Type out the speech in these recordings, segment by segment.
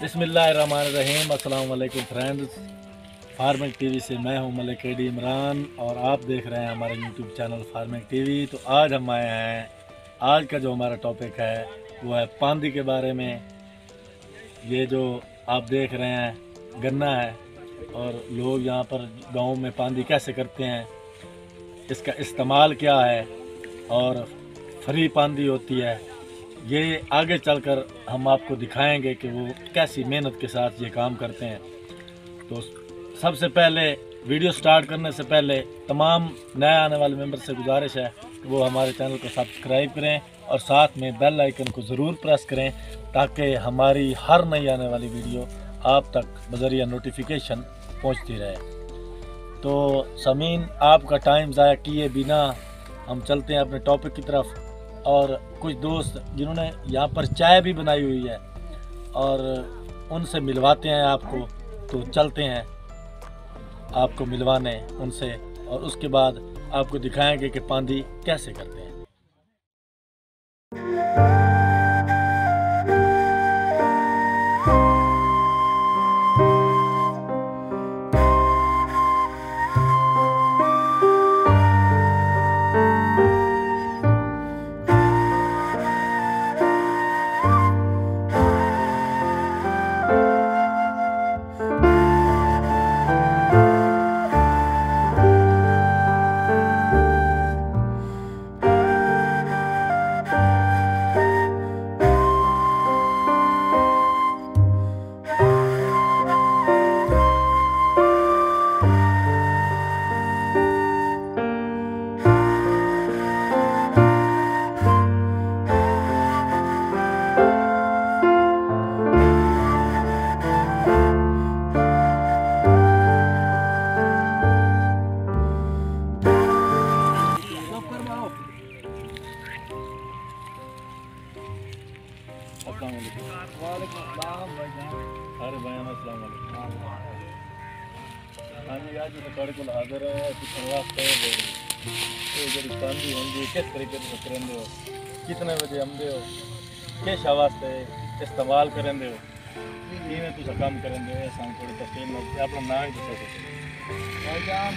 बिस्मिल्लाहिर्रहमानिर्रहीम। अस्सलाम वालेकुम फ्रेंड्स, फार्मिंग टीवी से मैं हूं मलिक एडी इमरान और आप देख रहे हैं हमारा यूट्यूब चैनल फार्मिंग टीवी। तो आज हम आए हैं, आज का जो हमारा टॉपिक है वो है पांदी के बारे में। ये जो आप देख रहे हैं गन्ना है और लोग यहाँ पर गांव में पांदी कैसे करते हैं, इसका इस्तेमाल क्या है और फ्री पांदी होती है, ये आगे चलकर हम आपको दिखाएंगे कि वो कैसी मेहनत के साथ ये काम करते हैं। तो सबसे पहले वीडियो स्टार्ट करने से पहले तमाम नए आने वाले मेंबर से गुजारिश है कि वो हमारे चैनल को सब्सक्राइब करें और साथ में बेल आइकन को ज़रूर प्रेस करें ताकि हमारी हर नई आने वाली वीडियो आप तक बज़रिया नोटिफिकेशन पहुंचती रहे। तो समीन, आपका टाइम ज़ाया किए बिना हम चलते हैं अपने टॉपिक की तरफ। और कुछ दोस्त जिन्होंने यहाँ पर चाय भी बनाई हुई है और उनसे मिलवाते हैं आपको, तो चलते हैं आपको मिलवाने उनसे और उसके बाद आपको दिखाएंगे कि पांदी कैसे करते हैं। अरे भाई अस्सलाम वालेकुम। हाँ जी, आज थोड़े को हाजिर है पूछने वास्ते जी पांदी होंगी किस तरीके से करेंगे हो, कितने बजे आमदे हो, किस वास्ते इस्तेमाल करेंगे हो, किमें तुम काम करेंगे, सानू थोड़ी तफसील में अपना नाम ही दसो। भाईजान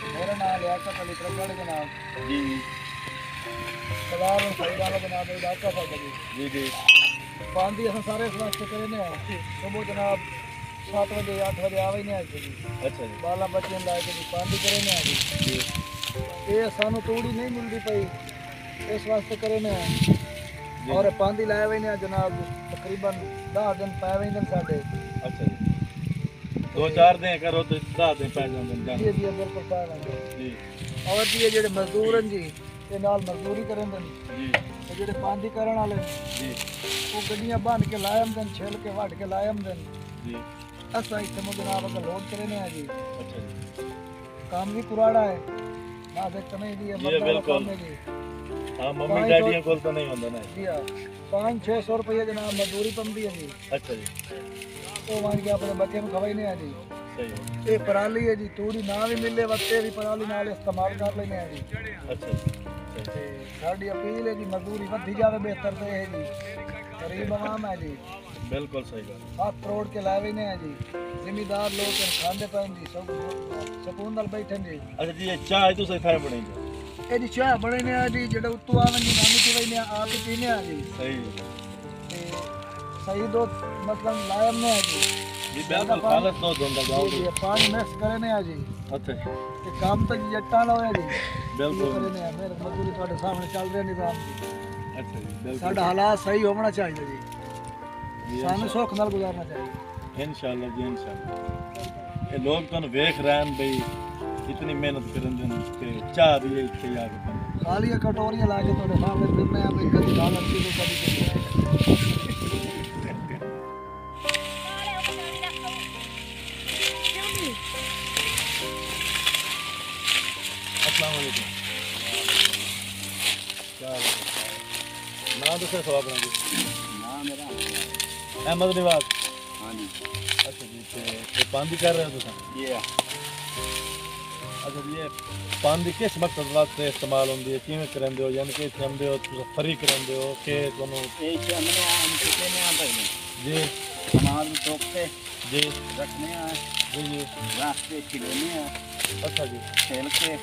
मेरा नाम लियाकत अली प्रगड़ जनाब जी सलाम सईदाना जनाब इलाका फगड़ जी जी पांदी अस सारे इस वास्ते करने सुबह जनाब 7 बजे 8 बजे आवे नहीं जी। अच्छा जी, बाला बच्चे ला के पांदी करने जी। ये सानू तूड़ी नहीं मिलती पई, इस वास्ते करने और पांदी लाए हुए ने जनाब तकरीबन 10 दिन पै वेंदे साडे। अच्छा जी, 2-4 दिन करो तो 10 दिन पै जांदे जी जी बिल्कुल पै वेंदे जी। और जी ये जेडे मजदूर हैं जी ये नाल मजदूरी करेंदे जी ते जेडे पांदी करन वाले जी वो गड्डियां बांध के लाए हम दिन, छेल के वाट के लाए हम दिन। जी। असा इतने जनाब अगर लोड करने जी। अच्छा जी, काम भी कुराड़ा है ना देखते नहीं जी, जी बिल्कुल। जी हाँ, मम्मी डैडियों को तो नहीं होता ना जी। 500-600 रुपये जनाब मजदूरी पमदी है जी। अच्छा जी, तो मान के अपने बच्चे को खवाई नहीं है जी। सही है। ये पराली है जी, तूड़ी ना भी मिले वक्ते भी पराली नाल इस्तेमाल कर लेने हैं जी। अच्छा जी, ते साडी अपील है जी मजदूरी वधी जावे बेहतर ते है जी। गरीब आवाम है जी, बिल्कुल सही बात। हाथ तोड़ के लावे ने है जी। जिम्मेदार लोग खांदे पाए जी, सब सुकून नाल बैठे जी। अच्छा जी, ये चाय तो सही खाए बनेगी। ये जी चाह बड़े ने जी जेड़ा उत्तू आवन जी नानी की वही ने आप ही पीने आ जी। सही है ते सही दो मतलब लायम ने है जी। जी, बिल्कुल खालस दो धंधा गाँव जी ये पानी मिक्स करे ने आ जी। अच्छा जी, ते काम तक जट्टा ला होया जी। बिल्कुल। करे ने मेरे मजदूरी ਤੁਹਾਡੇ सामने चल रहे निजाम जी। अच्छा जी, बिल्कुल। साडा हालात सही होना चाहिए जी, जी, सानू सुख नाल गुजारना चाहिए। इंशाल्लाह जी, इंशाल्लाह। ये लोग तो वेख रहे हैं भाई इतनी मेहनत करन ते चाह भी इत्थे आ के पींदे। खाली कटोरियां ला के ਤੁਹਾਡੇ सामने फिरने आ भाई कभी दाल अच्छी तो कभी अस्सलाम वालेकुम। क्या हाल है? नाम तो सर सवाब जी। हां मेरा अहमद निवाज। हां जी। अच्छा जी, ते पांदी कर रहे हो तुम? ये अच्छा जी, ये पांदी किस मकसद वास्ते इस्तेमाल होंदी है, किवें करंदे हो, यानी कि इत्थे आंदे हो तुस फ्री करंदे हो कि तुहानू ये हमने हम कितने आ भाई जी सामान टोकते जी रखने हैं, जी जी। रास्ते खिलौने हैं, अच्छा जी। खेल के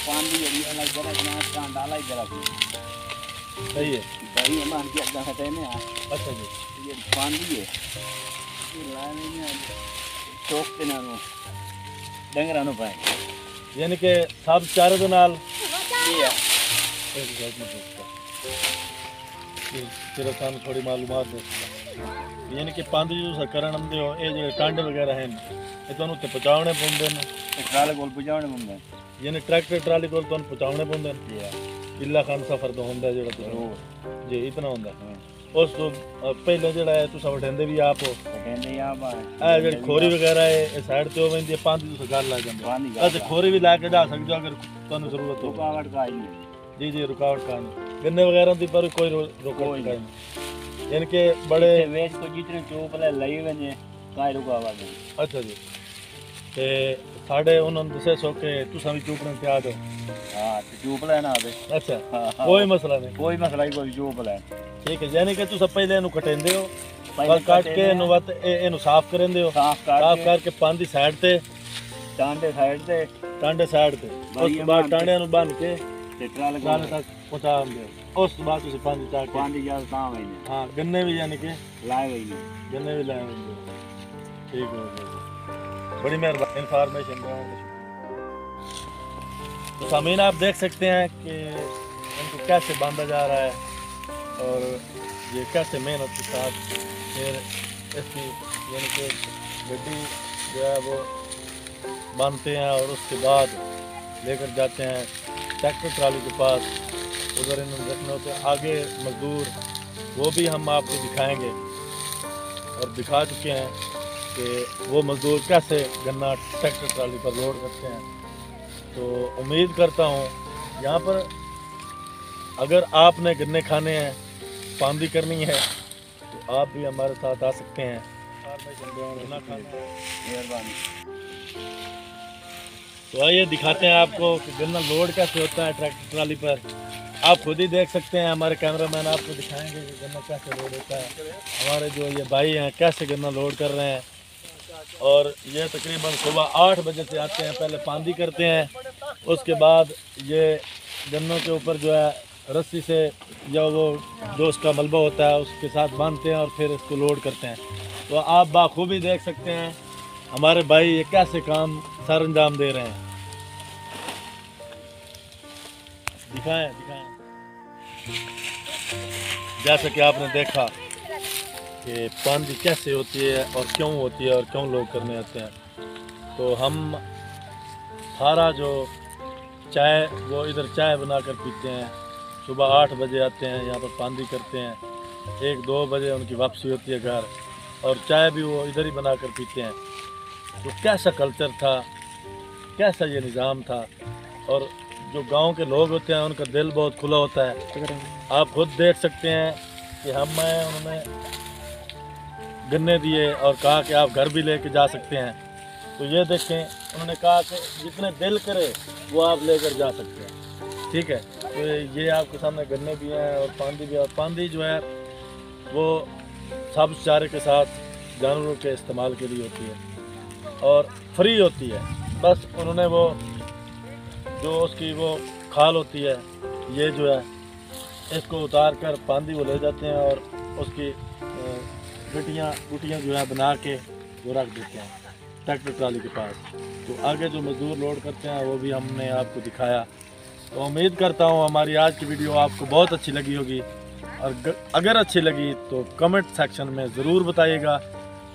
पानी जड़ी अलग जगह ना कांड डाला इधर अपनी सही है। दही हम आन के अगर हटेने हैं। अच्छा जी। ये पानी है ये लाने में टोकते ना नो डंगरा नो पाए यानी कि सब चारों दे नाल ये है एक साइड में देखता फिर सानू थोड़ी मालूमात दे यानी कि पांच जो करण आंदे हो ये जो टांडे वगैरह हैं ये तुहानू उत्ते पहुंचाने पौंदे ने ट्राले कोल पहुंचाने मुंडे यानी ट्रैक्टर ट्राली कोल तुहानू पहुंचाने पौंदे ने ये इला खान सफर तो होंदा जेड़ा तुहानू जरूर जी इतना होंदा उस तो पहले जेड़ा है तुसा वठेंदे भी आप हो कहंदे या बा ए जेड़ी खोरी वगैरह है ये साइड ते हो वेंदी है पांच तुसा घर ला जांदे पानी अच्छा खोरी भी ला के जा सकदे हो अगर तुहानू जरूरत हो रुकावट का ही नहीं जी जी रुकावट का नहीं गन्ने वगैरह दी पर कोई रुकावट कोई का नहीं यानी कि बड़े वेच को जितने चोप ले लई वने काई रुकावट नहीं अच्छा जी ते साढ़े उन्होंने दसे सो के तुसा भी चूपने ते आ जाओ हां तो चोप लेना आवे अच्छा हाँ, कोई मसला नहीं कोई मसला ही कोई चोप ले ठीक है यानी कि तुसा पहले इनु कटेंदे हो पहले बस काट के कटेंदे इनु वत इनु साफ करेंदे हो साफ साफ करके करके पांदी साइड ते टांडे साइड से टांडे साइड ते उस तो बाद टांडे नु बांध के ते ट्राले गाने तक पहुंचा दे उस तो बाद तुसी पांदी चाक के पानी जा ता वने हां गन्ने भी यानी कि लाए वने गन्ने भी लाए होंगे ठीक हो गया बड़ी मेहरबानी इंफॉर्मेशन देने तो सामीन आप देख सकते हैं कि इनको कैसे बांधा जा रहा है और ये कैसे मेहनत के साथ फिर इसकी यानी कि गड्डी जो है वो बांधते हैं और उसके बाद लेकर जाते हैं ट्रैक्टर ट्राली के पास उधर इन्होंने रखने होते हैं आगे मजदूर वो भी हम आपको दिखाएंगे और दिखा चुके हैं कि वो मजदूर कैसे गन्ना ट्रैक्टर ट्राली पर लोड करते हैं। तो उम्मीद करता हूँ यहाँ पर अगर आपने गन्ने खाने हैं पांदी करनी है तो आप भी हमारे साथ आ सकते हैं गन्ना खाना है। मेहरबानी तो आइए दिखाते हैं आपको कि गन्ना लोड कैसे होता है ट्रैक्टर ट्राली पर। आप खुद ही देख सकते हैं हमारे कैमरामैन आपको दिखाएंगे कि गन्ना कैसे लोड होता है। हमारे जो ये भाई हैं कैसे गन्ना लोड कर रहे हैं और ये तकरीबन सुबह 8 बजे से आते हैं पहले पांदी करते हैं उसके बाद ये गन्नों के ऊपर जो है रस्सी से या वो जो उसका मलबा होता है उसके साथ बांधते हैं और फिर इसको लोड करते हैं। तो आप बाखूबी देख सकते हैं हमारे भाई ये कैसे काम सर अंजाम दे रहे हैं। दिखाएं दिखाएं जैसा कि आपने देखा कि पांदी कैसे होती है और क्यों होती है और क्यों लोग करने आते हैं। तो हम सारा जो चाय वो इधर चाय बनाकर पीते हैं सुबह 8 बजे आते हैं यहाँ पर पांदी करते हैं 1-2 बजे उनकी वापसी होती है घर और चाय भी वो इधर ही बनाकर पीते हैं। तो कैसा कल्चर था कैसा ये निज़ाम था और जो गांव के लोग होते हैं उनका दिल बहुत खुला होता है। आप खुद देख सकते हैं कि उन्होंने गन्ने दिए और कहा कि आप घर भी लेके जा सकते हैं। तो ये देखें उन्होंने कहा कि जितने दिल करे वो आप लेकर जा सकते हैं। ठीक है तो ये आपके सामने गन्ने भी हैं और पांदी भी है। और पांदी जो है वो सब्ज़ चारे के साथ जानवरों के इस्तेमाल के लिए होती है और फ्री होती है। बस उन्होंने वो जो उसकी वो खाल होती है ये जो है इसको उतार कर पांदी वो ले जाते हैं और उसकी गुटियाँ जो है बना के वो रख देते हैं ट्रैक्टर ट्राली के पास। तो आगे जो मजदूर लोड करते हैं वो भी हमने आपको दिखाया। तो उम्मीद करता हूँ हमारी आज की वीडियो आपको बहुत अच्छी लगी होगी और अगर अच्छी लगी तो कमेंट सेक्शन में ज़रूर बताइएगा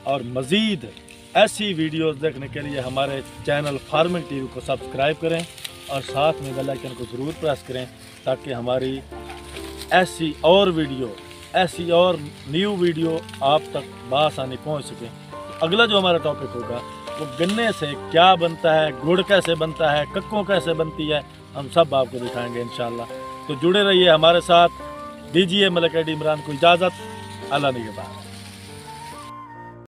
और मज़ीद ऐसी वीडियोस देखने के लिए हमारे चैनल फार्मिंग टीवी को सब्सक्राइब करें और साथ में बेल आइकन को ज़रूर प्रेस करें ताकि हमारी ऐसी और न्यू वीडियो आप तक बआसानी पहुंच सके। तो अगला जो हमारा टॉपिक होगा वो गन्ने से क्या बनता है, गुड़ कैसे बनता है, कक्कों कैसे बनती है, हम सब आपको दिखाएंगे इंशाल्लाह। तो जुड़े रहिए हमारे साथ। दीजिए मलिक एडी इमरान को इजाज़त। अल्लाह निगहबान।